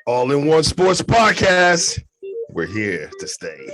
All in One Sports Podcast. We're here to stay.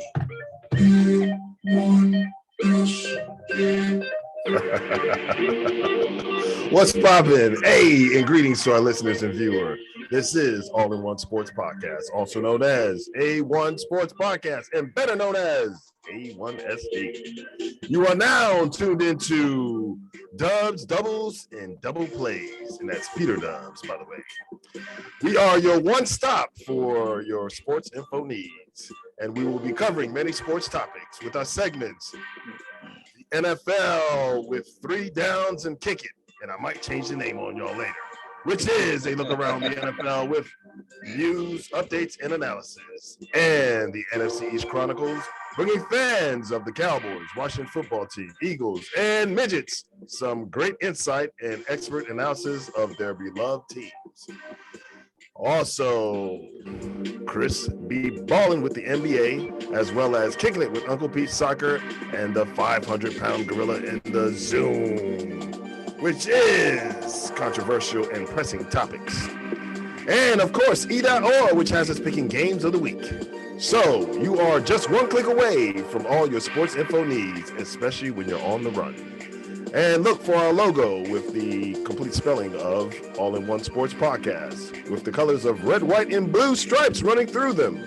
What's poppin'? Hey, and greetings to our listeners and viewers. This is All in One Sports Podcast, also known as A1 Sports Podcast, and better known as A1SP. You are now tuned into Dubz, Doubles, and Double Plays, and that's Peter Dubz, by the way. We are your one stop for your sports info needs, and we will be covering many sports topics with our segments. The NFL with 3 downs and kick it, and I might change the name on y'all later, which is a look around the NFL with news, updates, and analysis. And the NFC East Chronicles, bringing fans of the Cowboys, Washington football team, Eagles, and Midgets some great insight and expert analysis of their beloved teams. Also, Chris be balling with the NBA, as well as kicking it with Uncle Pete Soccer and the 500-pound gorilla in the Zoom, which is controversial and pressing topics. And of course, E.or, which has us picking games of the week. So you are just one click away from all your sports info needs, especially when you're on the run. And look for our logo with the complete spelling of All in One Sports Podcast, with the colors of red, white, and blue stripes running through them.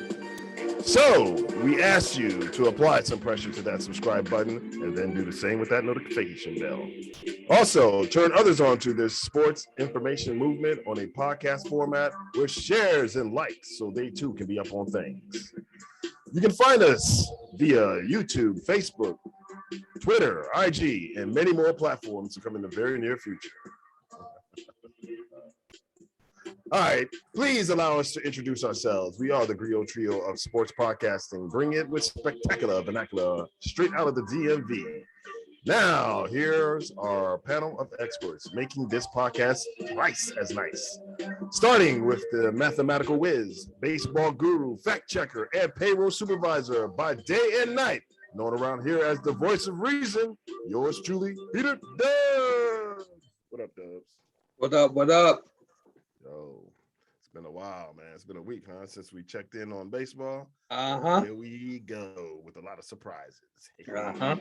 So we ask you to apply some pressure to that subscribe button and then do the same with that notification bell. Also, turn others on to this sports information movement on a podcast format with shares and likes so they too can be up on things. You can find us via YouTube, Facebook, Twitter, IG, and many more platforms to come in the very near future. All right, please allow us to introduce ourselves. We are the Griot Trio of sports podcasting. Bring it with spectacular vernacular straight out of the DMV. Now, here's our panel of experts making this podcast twice as nice. Starting with the mathematical whiz, baseball guru, fact checker, and payroll supervisor by day and night, known around here as the voice of reason, yours truly, Peter Dubz. What up, Dubz? What up, what up? Yo, it's been a while, man. It's been a week, huh, since we checked in on baseball. Uh-huh. Here we go with a lot of surprises. Uh-huh.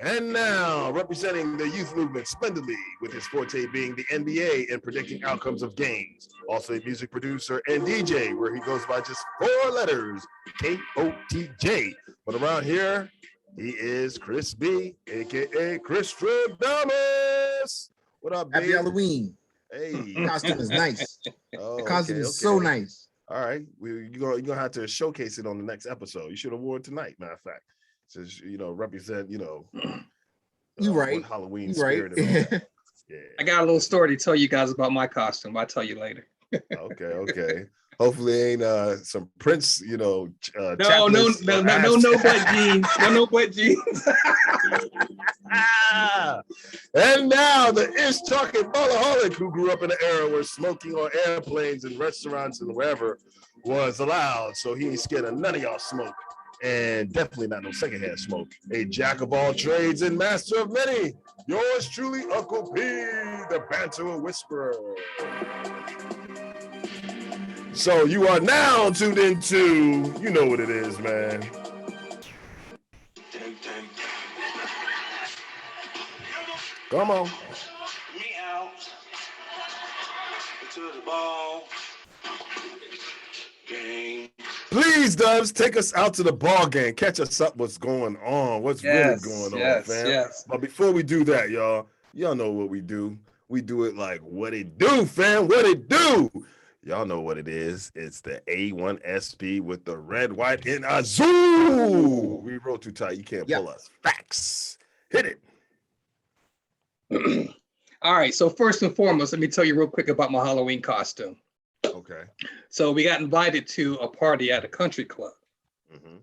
And now, representing the youth movement splendidly, with his forte being the NBA and predicting outcomes of games. Also a music producer and DJ, where he goes by just 4 letters, K-O-T-J. But around here, he is Chris B, a.k.a. Chris Damas. What up, Happy babe? Halloween. Hey. The costume is nice. Oh, The costume okay. is so nice. All right. You're going to have to showcase it on the next episode. You should have worn it tonight, matter of fact. Says, represent, You right. Halloween You spirit. right. Yeah. I got a little story to tell you guys about my costume. I'll tell you later. Okay. Hopefully ain't some Prince, No butt jeans. No butt jeans. And now the ish-talking ballaholic who grew up in an era where smoking on airplanes and restaurants and wherever was allowed, so he ain't scared of none of y'all smoke. And definitely not no secondhand smoke. A jack of all trades and master of many. Yours truly, Uncle P, the banter whisperer. So you are now tuned into, you know what it is, man. Come on. Me out to the ball game. Please, Dubz, take us out to the ball game. Catch us up what's going on. What's really going on, fam? Yes. But before we do that, y'all know what we do. We do it like what it do, fam. What it do. Y'all know what it is. It's the A1SP with the red, white, and azul. We roll too tight. You can't pull us. Facts. Hit it. All right. So first and foremost, let me tell you real quick about my Halloween costume. Okay. So we got invited to a party at a country club. Mm-hmm.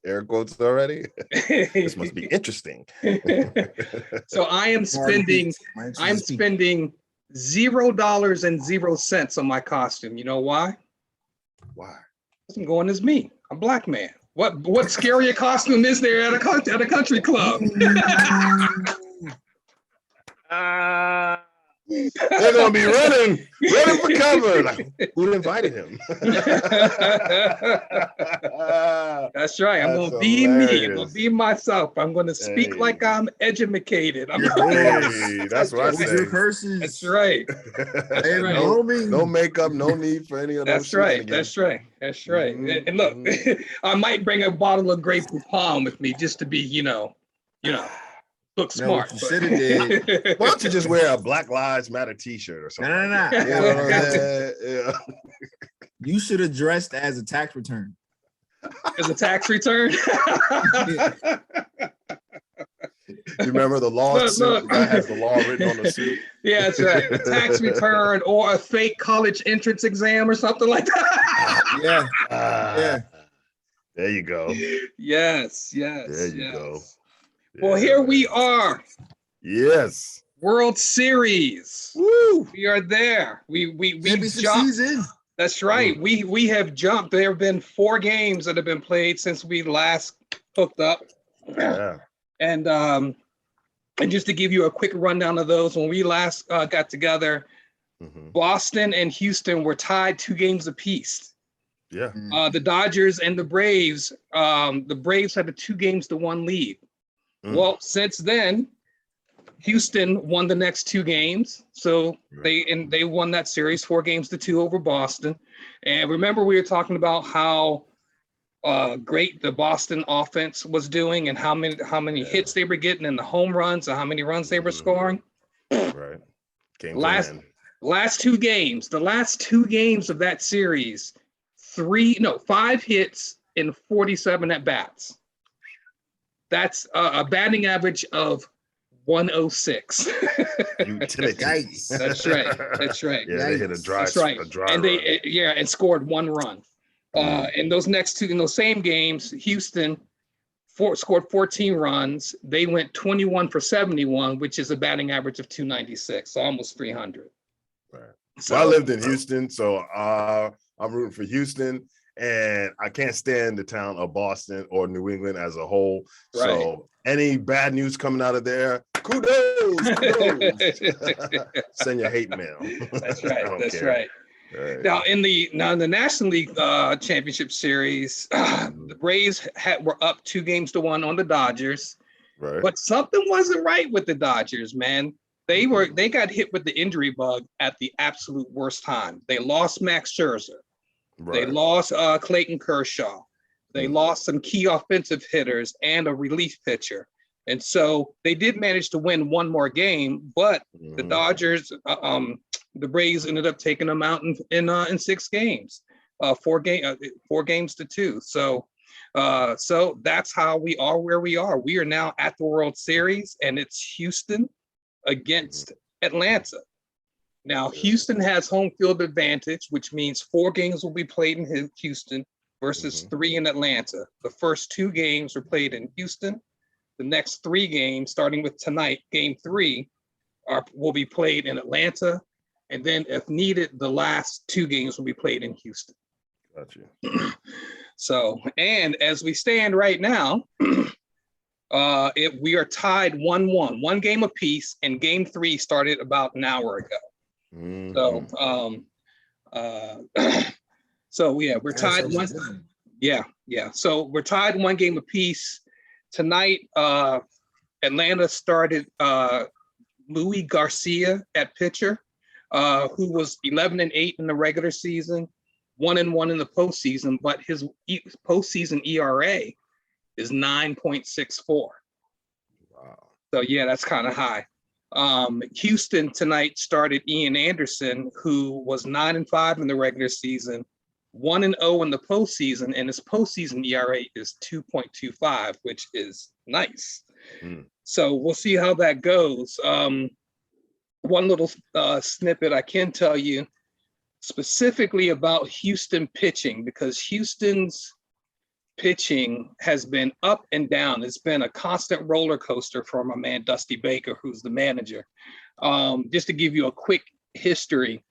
Air quotes already. This must be interesting. So I'm spending $0.00 on my costume. You know why? Why? I'm going as me. I'm a black man. What scarier costume is there at a country club? They're gonna be running for cover. Like, who invited him? That's right. I'm That's gonna be me. I'm hilarious. gonna be myself. I'm gonna speak Hey. like I'm educated. Hey, that's what I Hold say. your purses. That's right. Hey, right. no makeup, no need for any of those. That's right. That's right. That's right. Mhm, And look, I might bring a bottle of Grey Poupon with me just to be, look smart. what you should have did. Why don't you just wear a Black Lives Matter T-shirt or something? No. You know what I'm saying? Yeah. You should have dressed as a tax return. As a tax return. You remember the lawsuit? Look. That has the law written on the suit. Yeah, that's right. A tax return or a fake college entrance exam or something like that. Yeah. Yeah. There you go. Yes. There you go. Well, Yeah, here man. we are. Yes. World Series. Woo. We are there. We Championship jumped. season. That's right. We have jumped. There have been 4 games that have been played since we last hooked up. Yeah. And just to give you a quick rundown of those, when we last got together, Boston and Houston were tied 2 games apiece. Yeah. The Dodgers and the Braves had a 2-1 lead. Well, since then, Houston won the next 2 games. So they won that series 4-2 over Boston. And remember, we were talking about how great the Boston offense was doing and how many hits they were getting and the home runs and how many runs they were scoring. Right. Last 2 games, the last 2 games of that series, 5 hits in 47 at bats. That's a batting average of 106. Utility. Yikes. That's right. That's right. Yeah, they hit a dry. That's right. A dry And run. and scored 1 run. In those same games, Houston scored 14 runs. They went 21 for 71, which is a batting average of 296, so almost 300. Right. So I lived in Houston, so I'm rooting for Houston, and I can't stand the town of Boston or New England as a whole. Right. So any bad news coming out of there, kudos. Send your hate mail. That's right. That's care. right. Now in the National League Championship Series, the Braves were up 2-1 on the Dodgers. Right. But something wasn't right with the Dodgers, man. They got hit with the injury bug at the absolute worst time. They lost Max Scherzer. Right. They lost Clayton Kershaw. They lost some key offensive hitters and a relief pitcher. And so they did manage to win 1 more game, but the Dodgers, the Braves ended up taking them out in 6 games, 4 games to 2. So that's how we are where we are. We are now at the World Series, and it's Houston against Atlanta. Now, Houston has home field advantage, which means 4 games will be played in Houston versus 3 in Atlanta. The first 2 games were played in Houston. The next 3 games, starting with tonight, game 3, will be played in Atlanta. And then if needed, the last 2 games will be played in Houston. Gotcha. So, and as we stand right now, we are tied 1-1, 1 game apiece, and game 3 started about an hour ago. So, so yeah, we're tied 1. Yeah. So we're tied 1 game apiece. Tonight, Atlanta started Louis Garcia at pitcher, who was 11-8 in the regular season, 1-1 in the postseason, but his postseason ERA is 9.64. Wow. So yeah, that's kind of high. Houston tonight started Ian Anderson, who was 9-5 in the regular season, 1-0 in the postseason, and his postseason ERA is 2.25, which is nice. So we'll see how that goes. One little snippet I can tell you specifically about Houston pitching, because Houston's pitching has been up and down. It's been a constant roller coaster for my man Dusty Baker, who's the manager. Just to give you a quick history,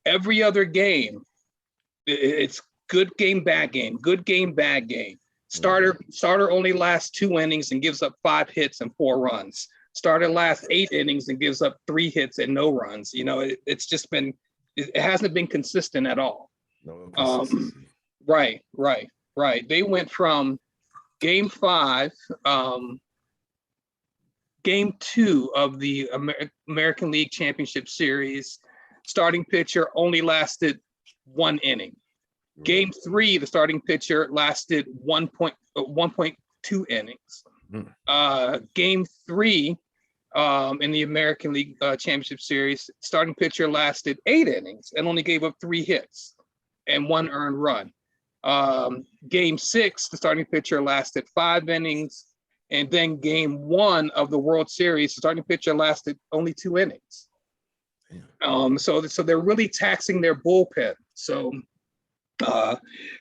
every other game, it's good game, bad game, good game, bad game. Starter only lasts 2 innings and gives up 5 hits and 4 runs. Starter lasts 8 innings and gives up 3 hits and no runs. You know, it's just been, it hasn't been consistent at all. No consistency. Right. They went from Game 5, Game 2 of the American League Championship Series. Starting pitcher only lasted 1 inning. Game 3, the starting pitcher lasted 1.2 innings. Game 3 in the American League Championship Series, starting pitcher lasted 8 innings and only gave up 3 hits and 1 earned run. Game 6, the starting pitcher lasted 5 innings, and then Game 1 of the World Series, the starting pitcher lasted only 2 innings. So they're really taxing their bullpen. So.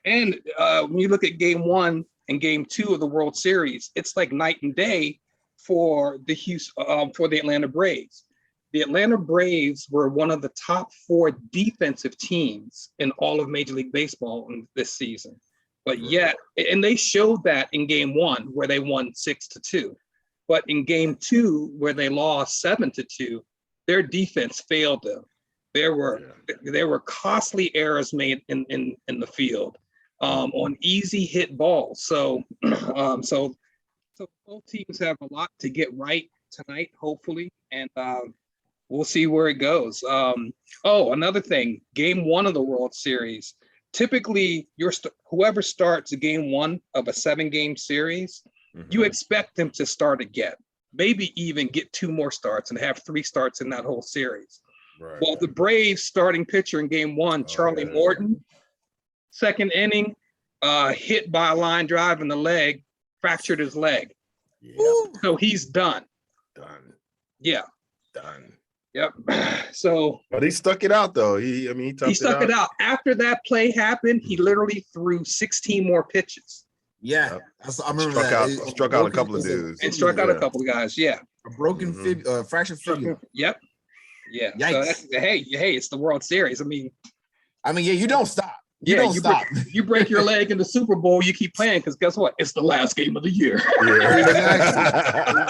When you look at Game 1 and Game 2 of the World Series, it's like night and day for the Atlanta Braves. The Atlanta Braves were one of the top 4 defensive teams in all of Major League Baseball this season. But yet, and they showed that in Game 1 where they won 6-2. But in Game 2 where they lost 7-2, their defense failed them. There were costly errors made in the field on easy hit balls. So both teams have a lot to get right tonight, hopefully, and we'll see where it goes. Another thing, Game 1 of the World Series. Typically, whoever starts Game 1 of a 7-game series, you expect them to start again, maybe even get 2 more starts and have 3 starts in that whole series. Right. Well, the Braves starting pitcher in Game 1, Charlie Morton, 2nd inning, hit by a line drive in the leg, fractured his leg. Yep. So he's done. Done. Yeah. Done. Yep. So. But he stuck it out though. He stuck it out. After that play happened, he literally threw 16 more pitches. Yeah, I remember that. Struck out a couple of dudes. And struck out a couple of guys. Yeah. A broken fractured fibula. Yep. Yeah. Yikes. So hey, it's the World Series. I mean, yeah, you don't stop. You don't stop. You break your leg in the Super Bowl, you keep playing because guess what? It's the last game of the year. Yeah.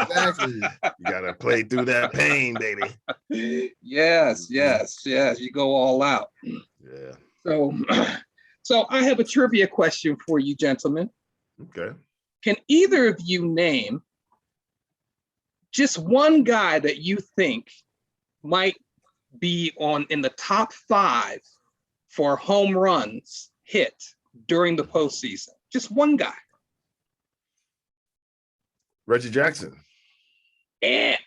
Exactly. You gotta play through that pain, baby. Yes. You go all out. Yeah. So I have a trivia question for you, gentlemen. Okay. Can either of you name just one guy that you think might be in the top 5 for home runs hit during the postseason? Just one guy. Reggie Jackson. Yeah.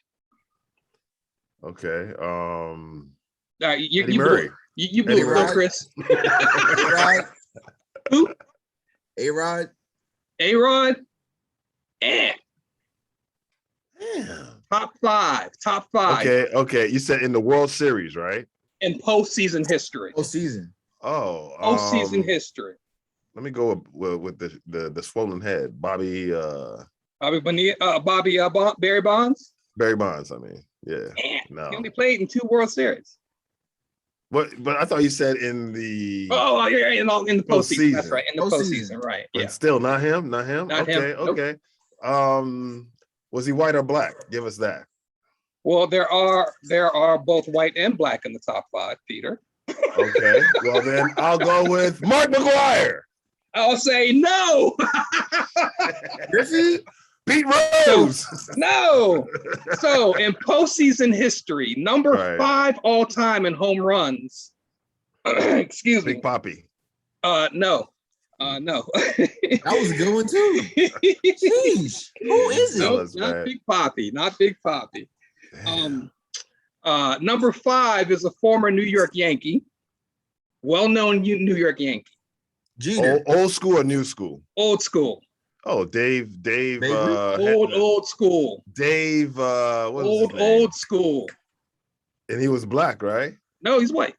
Okay. All right, you Murray. You blew it, Chris. A-Rod. Who? A-Rod. A-Rod. Yeah. Damn. Top 5. Okay. You said in the World Series, right? In postseason history. Postseason. Oh. Postseason history. Let me go with the swollen head, Bobby. Barry Bonds. Barry Bonds. I mean, yeah. No. He only played in 2 World Series. But I thought you said in the. Oh, yeah, in the postseason. That's right. In the postseason, right? But Yeah. still, not him. Not him. Not him. Okay. Nope. Was he white or black? Give us that. Well, there are both white and black in the top 5, Peter. Okay. Well, then I'll go with Mark McGwire. I'll say no. Griffey? Pete Rose. No. So in postseason history, number 5 all time in home runs. Excuse me. Big Papi. No. No. That was a good one too. Jeez. Who is it? No, not Big Papi. Not Big Papi. Number 5 is a former New York Yankee. Well-known New York Yankee. Jeter. Old school or new school? Old school. Oh, Dave. Old school. Dave. What is his name? Old school. And he was black, right? No, he's white.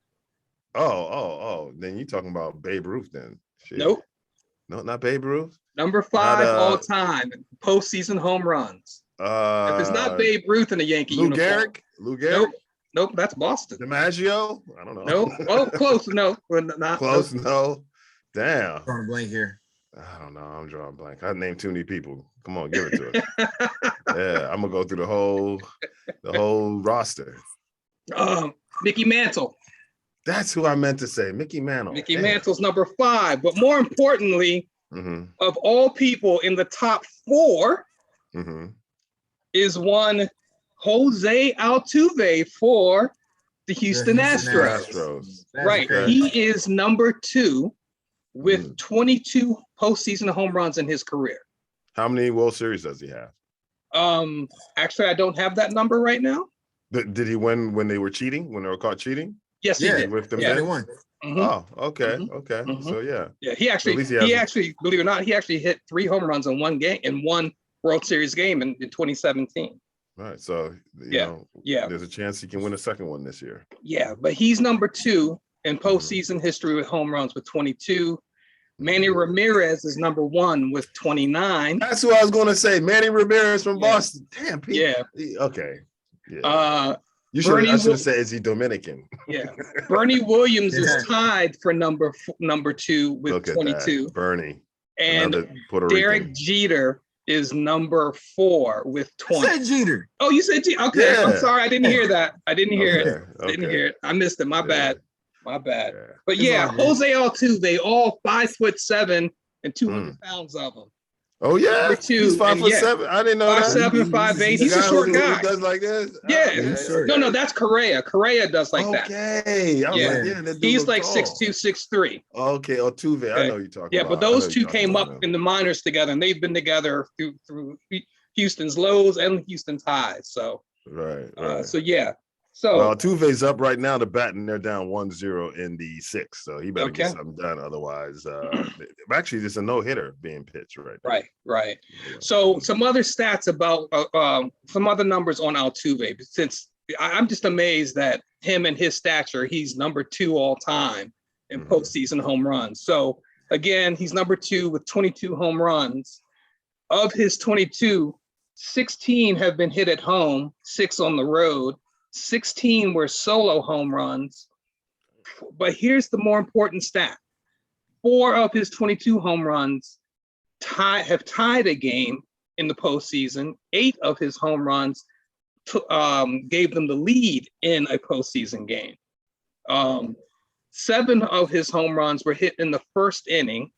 Oh. Then you're talking about Babe Ruth then. Shit. Nope. No, not Babe Ruth. Number 5 all time postseason home runs. If it's not Babe Ruth in a Yankee uniform. Lou Gehrig. Nope, that's Boston. DiMaggio. I don't know. Nope. Oh, close. No, not close. No. Damn. Drawing a blank here. I don't know. I'm drawing blank. I named too many people. Come on, give it to us. Yeah, I'm gonna go through the whole roster. Mickey Mantle. That's who I meant to say, Mickey Mantle. Mickey Mantle's number 5. But more importantly, of all people in the top 4 is one Jose Altuve for the Houston Astros. Right. Okay. He is number 2 with 22 postseason home runs in his career. How many World Series does he have? Actually, I don't have that number right now. Did he win when they were cheating? When they were caught cheating? Yes, he did. With them, They won. Oh, okay, okay. So yeah, he actually, believe it or not, he actually hit 3 home runs in one game, in one World Series game in 2017. Right. So there's a chance he can win a second one this year. Yeah, but he's number 2 in postseason history with home runs with 22. Manny Ramirez is number 1 with 29. That's who I was going to say. Manny Ramirez from Boston. Damn, Pete. Yeah. Okay. Yeah. I should have said, is he Dominican? Yeah. Bernie Williams is tied for number 2 with 22. Bernie. And Derek Jeter is number 4 with 20. I said Jeter. Oh, you said Jeter. Okay. Yeah. I'm sorry. I didn't hear that. I didn't hear it. Okay. Didn't hear it. I missed it. My bad. My bad. Yeah. But yeah, Jose Altuve, all 5'7" and 200 pounds of them. Oh yeah, he's 5'7". I didn't know 5'7", 5'8". He's a short guy. Who does like this? Yeah. No, that's Correa. Correa does like that. Okay. He's like 6'2", 6'3". Okay, Altuve. I know you're talking about. Yeah, but those two came up in the minors together, and they've been together through Houston's lows and Houston's highs. So right. So yeah. So Altuve's up right now to bat, and they're down 1-0 in the 6th. So he better get something done. Otherwise, actually, just a no-hitter being pitched right. Right. So some other stats about some other numbers on Altuve, since I'm just amazed that him and his stature, he's number 2 all time in postseason home runs. So again, he's number 2 with 22 home runs. Of his 22, 16 have been hit at home, 6 on the road. 16 were solo home runs. But here's the more important stat. 4 of his 22 home runs have tied a game in the postseason. 8 of his home runs gave them the lead in a postseason game. 7 of his home runs were hit in the first inning,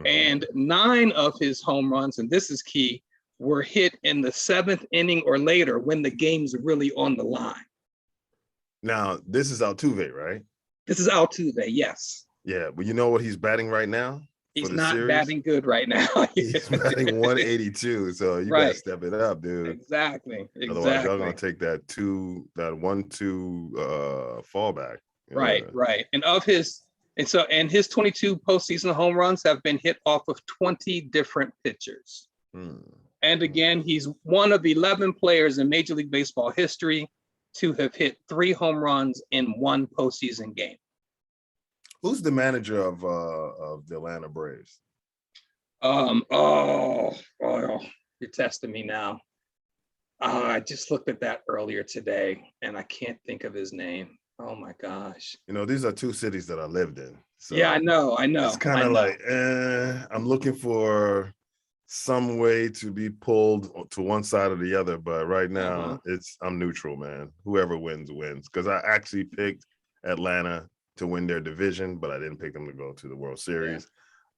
and 9 of his home runs, and this is key, were hit in the 7th inning or later when the game's really on the line. Now, this is Altuve, right? This is Altuve, yes. Yeah, but you know what he's batting right now? He's not batting good right now. He's batting 182, so you gotta step it up, dude. Exactly. Otherwise, y'all gonna take that 1-2 fallback. Right. And his 22 postseason home runs have been hit off of 20 different pitchers. And again, he's one of 11 players in Major League Baseball history to have hit 3 home runs in one postseason game. Who's the manager of the Atlanta Braves? You're testing me now. I just looked at that earlier today, and I can't think of his name. Oh my gosh! You know, these are 2 cities that I lived in. So yeah, I know. It's kind of like, I'm looking for some way to be pulled to one side or the other, but right now I'm neutral, man. Whoever wins, because I actually picked Atlanta to win their division, but I didn't pick them to go to the World Series.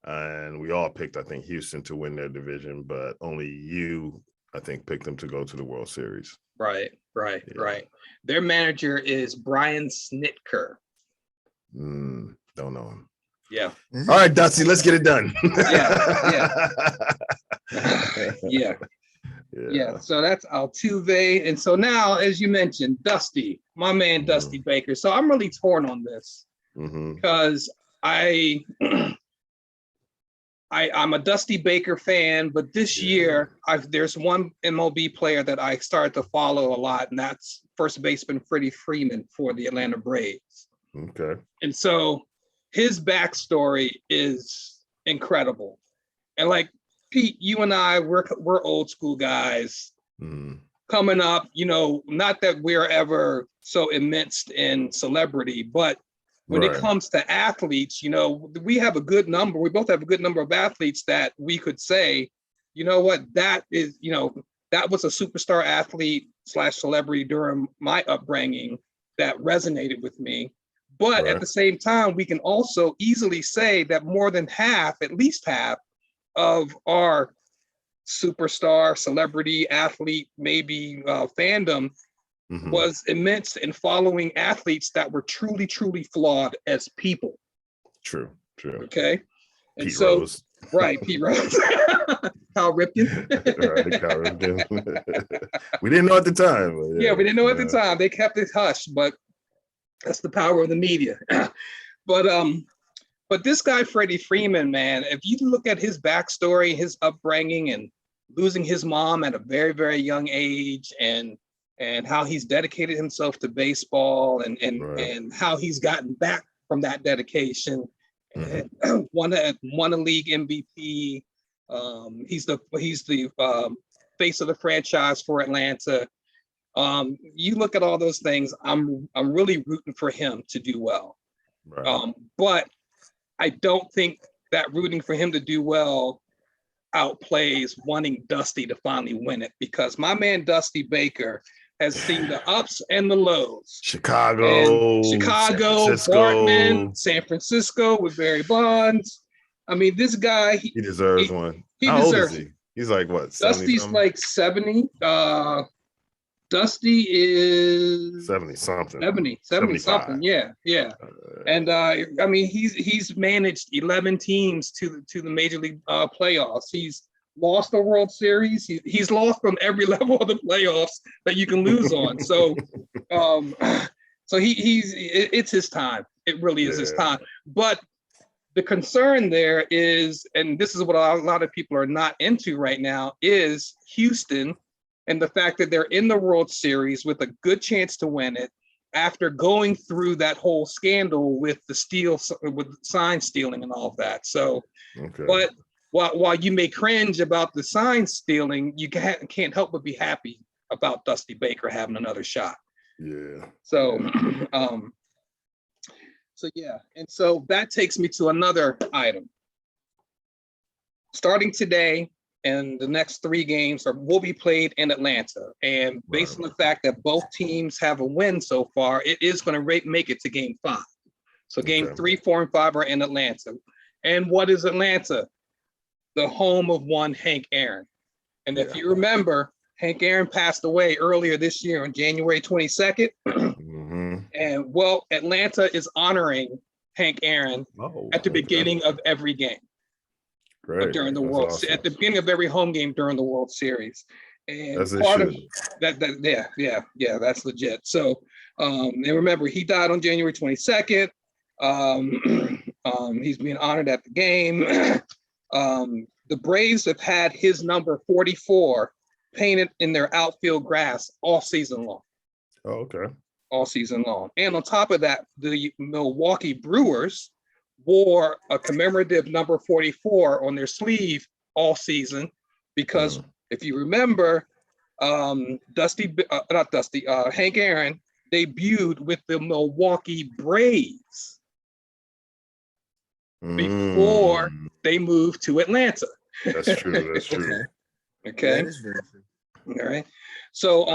And we all picked, I think, Houston to win their division, but only you, I think, picked them to go to the World Series. Right. Their manager is Brian Snitker. Don't know him. Yeah. All right, Dusty, let's get it done. Yeah. So that's Altuve. And so now, as you mentioned, Dusty, my man, Dusty Baker. So I'm really torn on this because I'm a Dusty Baker fan, but this year there's one MLB player that I started to follow a lot, and that's first baseman Freddie Freeman for the Atlanta Braves. Okay. And so his backstory is incredible. And like Pete, you and I, we're old school guys coming up, not that we're ever so immersed in celebrity, but when it comes to athletes, you know, we have a good number. We both have a good number of athletes that we could say, you know what, that is, you know, that was a superstar athlete / celebrity during my upbringing that resonated with me. But at the same time, we can also easily say that more than half, at least half, of our superstar, celebrity, athlete, maybe fandom was immense in following athletes that were truly, truly flawed as people. True. Okay. And Pete so, Rose. Right, Pete Rose. Kyle Ripken. Right, Kyle Ripken. We didn't know at the time. But Yeah, we didn't know at the time. They kept it hush, but that's the power of the media. But this guy, Freddie Freeman, man, if you look at his backstory, his upbringing, and losing his mom at a very, very young age, and how he's dedicated himself to baseball, and how he's gotten back from that dedication, and won a league MVP. He's the face of the franchise for Atlanta. You look at all those things. I'm really rooting for him to do well. But I don't think that rooting for him to do well outplays wanting Dusty to finally win it, because my man Dusty Baker has seen the ups and the lows. Chicago, Bartman, San Francisco with Barry Bonds. I mean, this guy, he deserves one. He How deserves old is he? He's like what? Dusty's like 70. Dusty is 70 something. 70 something. Yeah. And I mean, he's managed 11 teams to the Major League playoffs. He's lost the World Series. He's lost on every level of the playoffs that you can lose on. So, it's his time. It really is his time. But the concern there is, and this is what a lot of people are not into right now, is Houston. And the fact that they're in the World Series with a good chance to win it after going through that whole scandal with with sign stealing and all of that. So, but while you may cringe about the sign stealing, you can't help but be happy about Dusty Baker having another shot. Yeah. So, and so that takes me to another item. Starting today, and the next 3 games will be played in Atlanta. And based on the fact that both teams have a win so far, it is going to make it to game 5. So game 3, 4, and 5 are in Atlanta. And what is Atlanta? The home of one Hank Aaron. And if you remember, Hank Aaron passed away earlier this year on January 22nd. And well, Atlanta is honoring Hank Aaron at the beginning of every game. During the at the beginning of every home game during the World Series. And that's part of that, that's legit. So and remember, he died on January 22nd. He's being honored at the game. The Braves have had his number 44 painted in their outfield grass all season long. All season long. And on top of that, the Milwaukee Brewers wore a commemorative number 44 on their sleeve all season, because if you remember, Hank Aaron debuted with the Milwaukee Braves before they moved to Atlanta. That's true. That's true. Okay. That is very true. All right. So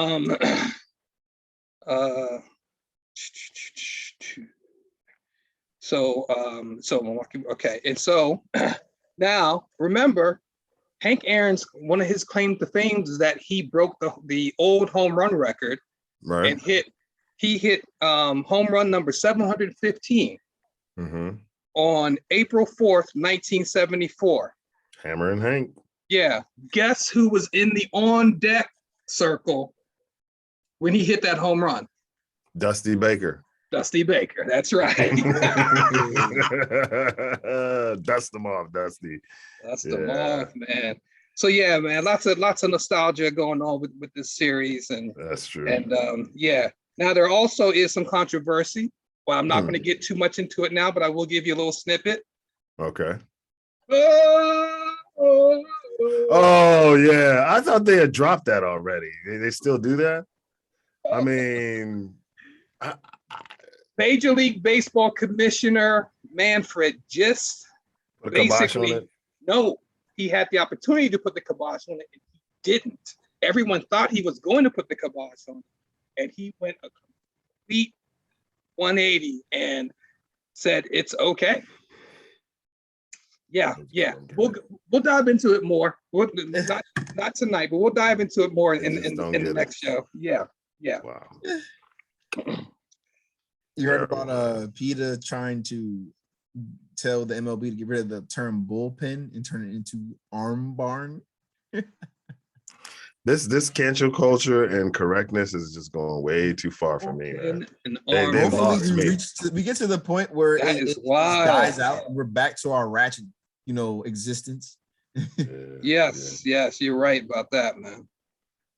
Milwaukee, okay. And so now remember, Hank Aaron's one of his claim to fame is that he broke the old home run record, and he hit home run number 715 on April 4th, 1974. Hammer and Hank. Yeah. Guess who was in the on deck circle when he hit that home run? Dusty Baker. Dusty Baker, that's right. Dust them off, Dusty. Dust them off, man. So yeah, man, lots of nostalgia going on with this series, and that's true. And now there also is some controversy. Well, I'm not going to get too much into it now, but I will give you a little snippet. Okay. Oh yeah, I thought they had dropped that already. They still do that? I mean, Major League Baseball Commissioner Manfred just Put a kibosh on basically, it. no, he had the opportunity to put the kibosh on it, and he didn't. Everyone thought he was going to put the kibosh on it, and he went a complete 180 and said it's okay. Yeah. We'll dive into it more. Not tonight, but we'll dive into it more in the next show. Yeah. Wow. You heard about PETA trying to tell the MLB to get rid of the term bullpen and turn it into arm barn? This cancel culture and correctness is just going way too far for me, man. They've lost me. We get to the point where it dies out and we're back to our ratchet, existence. Yes, you're right about that, man.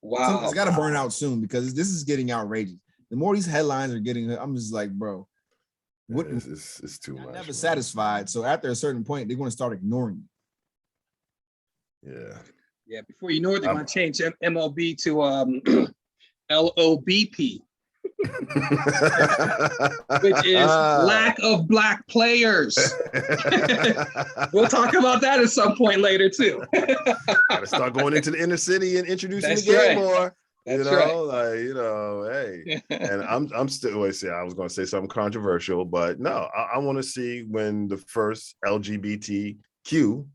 Wow. It's got to burn out soon because this is getting outrageous. The more these headlines are getting, I'm just like, bro, what? It's too much. I'm never satisfied. So after a certain point, they're going to start ignoring you. Yeah. Before you know it, they're going to change MLB to LOBP, which is lack of black players. We'll talk about that at some point later too. Gotta start going into the inner city and introducing the game more. That's hey. And I'm still I was gonna say something controversial, but no, I want to see when the first LGBTQ,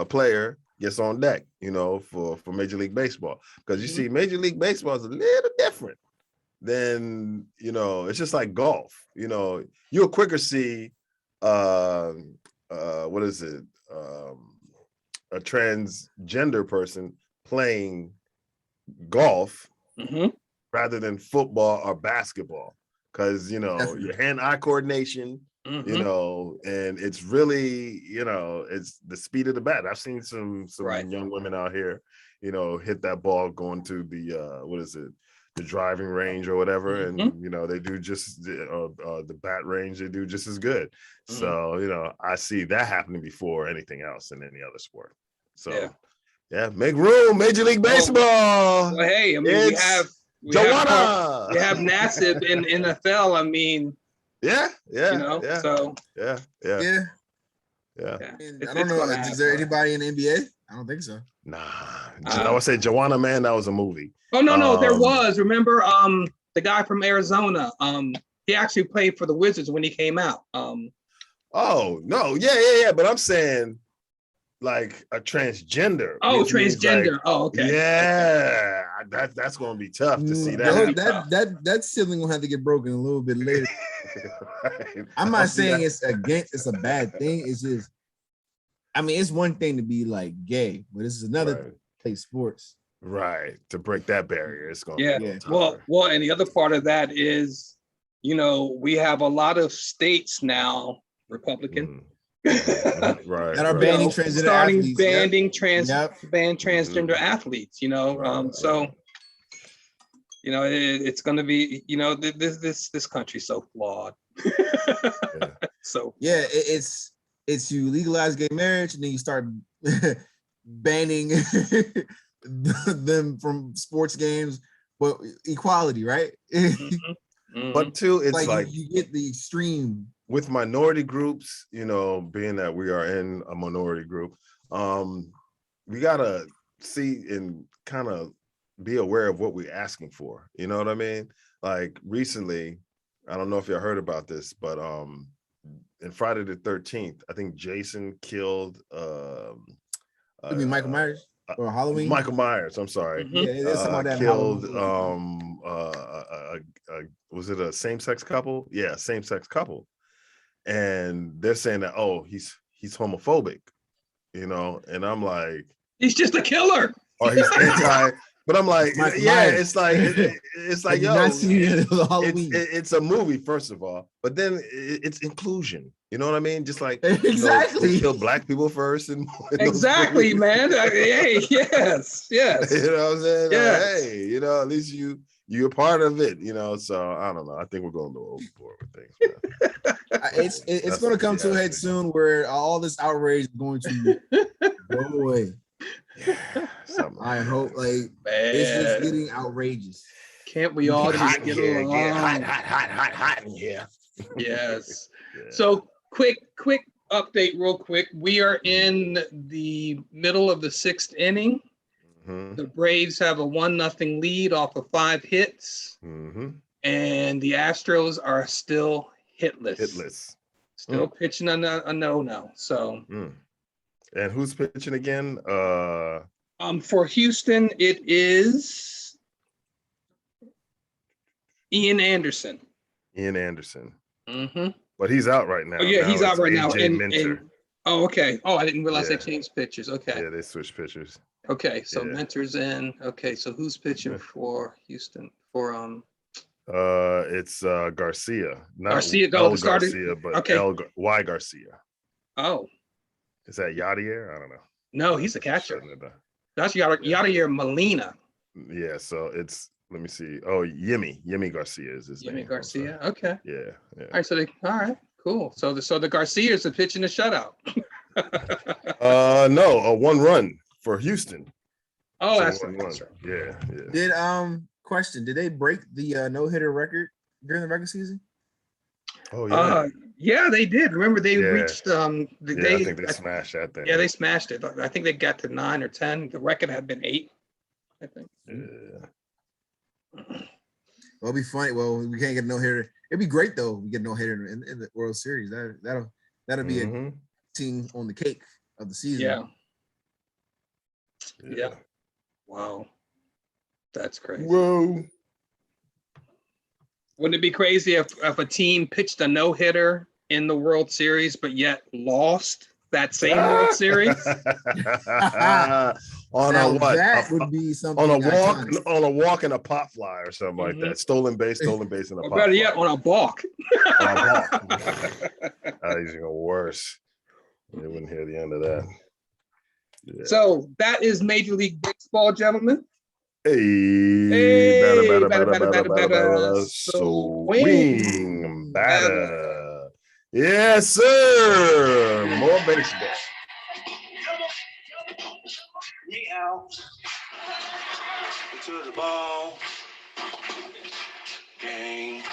player gets on deck, for Major League Baseball. Because you see, Major League Baseball is a little different than, it's just like golf. You'll quicker see what is it? A transgender person playing golf rather than football or basketball, because your hand-eye coordination, and it's really it's the speed of the bat. I've seen some young women out here hit that ball going to the the driving range or whatever, and they do just the bat range, they do just as good. So I see that happening before anything else in any other sport. So yeah, make room, Major League Baseball. Well, hey, I mean, we have Nassib in NFL. I mean, yeah. So yeah. I don't know. Is there anybody in the NBA? I don't think so. Nah, I would say Joanna, man, that was a movie. Oh no, there was. Remember, the guy from Arizona. He actually played for the Wizards when he came out. Oh no, yeah. But I'm saying, like a transgender. Oh, transgender. Like, okay. Yeah, that's gonna be tough to see that. That ceiling will have to get broken a little bit later. Right. I'm not saying it's a bad thing. It's just, I mean, it's one thing to be like gay, but this is another thing to play sports. Right. To break that barrier, it's gonna be well, and the other part of that is, we have a lot of states now, Republican. Right. That are banning transgender athletes. Ban transgender athletes, so it's going to be, this country's so flawed. So it's you legalize gay marriage and then you start banning them from sports games, but equality, right? But too, it's like you get the extreme with minority groups, being that we are in a minority group, we gotta see and kind of be aware of what we're asking for. You know what I mean? Like recently, I don't know if you heard about this, but in Friday the 13th, I think Jason killed you mean Michael Myers or Halloween? Michael Myers, I'm sorry. Killed was it a same-sex couple? Yeah, same-sex couple. And they're saying that, he's homophobic, and I'm like, he's just a killer. Or he's anti. But I'm like, it's like yo, it's a movie, first of all, but then it's inclusion. You know what I mean? Just like exactly, they kill black people first, and exactly, man. Hey, yes. You know what I'm saying? Yes. Like, hey, at least you're part of it. So I don't know. I think we're going to overboard with things. It's going to come to a head soon, where all this outrage is going to go away. Yeah, I hope, it's just getting outrageous. Can't we all just get along? Hot in here. Yes. Yeah. So quick update, real quick. We are in the middle of the 6th inning. The Braves have a 1-0 lead off of 5 hits, and the Astros are still hitless. Still pitching a no. So, and who's pitching again? For Houston, it is Ian Anderson. But he's out right now. Oh yeah, he's out right now. Minter. Oh, okay. Oh, I didn't realize they changed pitchers. Okay. Yeah, they switched pitchers. Okay, so Minter's in. Okay, so who's pitching for Houston? For it's Garcia. Not Garcia, El the starter. Garcia, but Okay. Y Garcia. Oh. Is that Yadier? I don't know. No, he's a catcher. That's Yadier Molina. Yeah, so it's, let me see. Oh, Yimi Garcia is his name. Yimi Garcia. Okay. Yeah. All right, cool. So the Garcias are pitching a shutout. No, a 1-run for Houston. Oh, that's right. Yeah. Did question, did they break the no-hitter record during the regular season? Oh yeah. Yeah, they did. Remember they reached I think they smashed that thing. Yeah, they smashed it. I think they got to 9 or 10. The record had been 8, I think. Yeah. Well, it'll be funny. Well, we can't get no hitter. It'd be great though. We get no hitter in the World Series. That'll be a team on the cake of the season. Yeah. Wow. That's crazy. Whoa. Wouldn't it be crazy if a team pitched a no-hitter in the World Series, but yet lost that same World Series? On a what? That would be something on a walk and a pop fly or something like that. Stolen base in a pop better fly. yet, on a balk. He's even worse. You wouldn't hear the end of that. Yeah. So that is Major League Baseball, gentlemen. Hey, batter. Swing batter. Yes, sir. More baseball. Me out. To the ball. Game.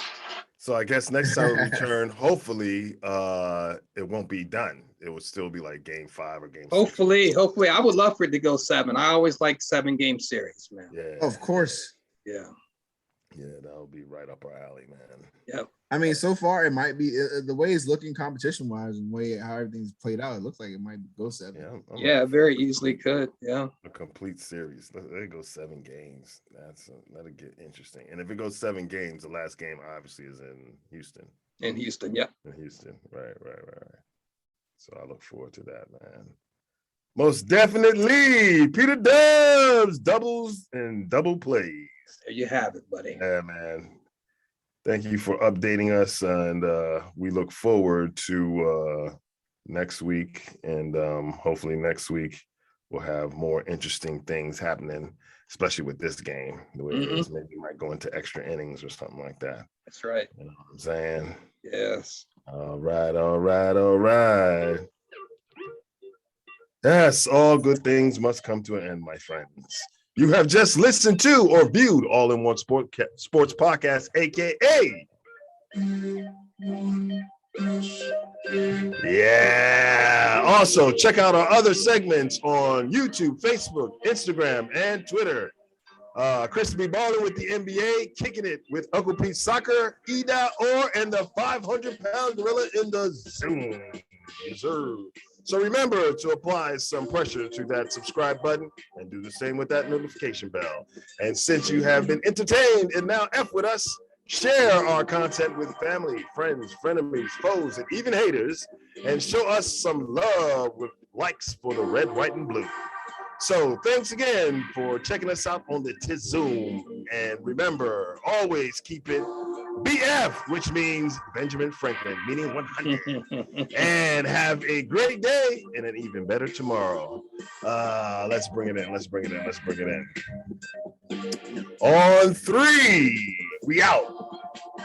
So I guess next time we return, hopefully it won't be done. It would still be like game 5 or game 6. Hopefully. I would love for it to go 7. I always like 7-game series, man. Yeah. Of course. Yeah. Yeah, that'll be right up our alley, man. Yep. I mean, so far it might be the way it's looking competition-wise and the way how everything's played out. It looks like it might go 7. Yeah, very easily could. Yeah. A complete series. Let it go 7 games. That'll get interesting. And if it goes 7 games, the last game obviously is in Houston. In Houston, yeah. In Houston, right. So I look forward to that, man. Most definitely, Peter Dubz, doubles and double plays. There you have it, buddy. Yeah, man. Thank you for updating us, and we look forward to next week. And hopefully next week we'll have more interesting things happening, especially with this game. The way it is, maybe we might go into extra innings or something like that. That's right. You know what I'm saying? Yes. All right. Yes, all good things must come to an end, my friends. You have just listened to or viewed All in One Sports Podcast, aka yeah. Also, check out our other segments on YouTube, Facebook, Instagram, and Twitter. Chris be balling with the NBA, kicking it with Uncle Pete Soccer, Ida and the 500-pound gorilla in the Zoom. Yes, sir. So remember to apply some pressure to that subscribe button and do the same with that notification bell. And since you have been entertained and now F with us, share our content with family, friends, frenemies, foes, and even haters, and show us some love with likes for the red, white, and blue. So thanks again for checking us out on the Zoom. And remember, always keep it BF, which means Benjamin Franklin, meaning 100. And have a great day and an even better tomorrow. Let's bring it in. On 3, we out.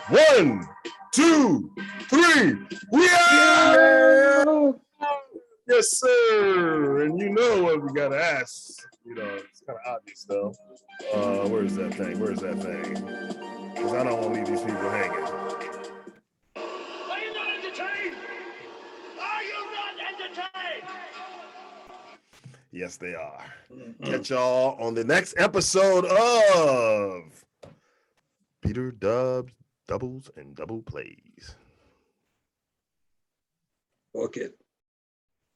1, 2, 3, we out. Yes, sir. And you know what we gotta ask. You know, it's kind of obvious though. Where's that thing? Where's that thing? Because I don't want to leave these people hanging. Are you not entertained? Are you not entertained? Yes, they are. Catch y'all on the next episode of Peter Dubz Doubles and Double Plays. Book it.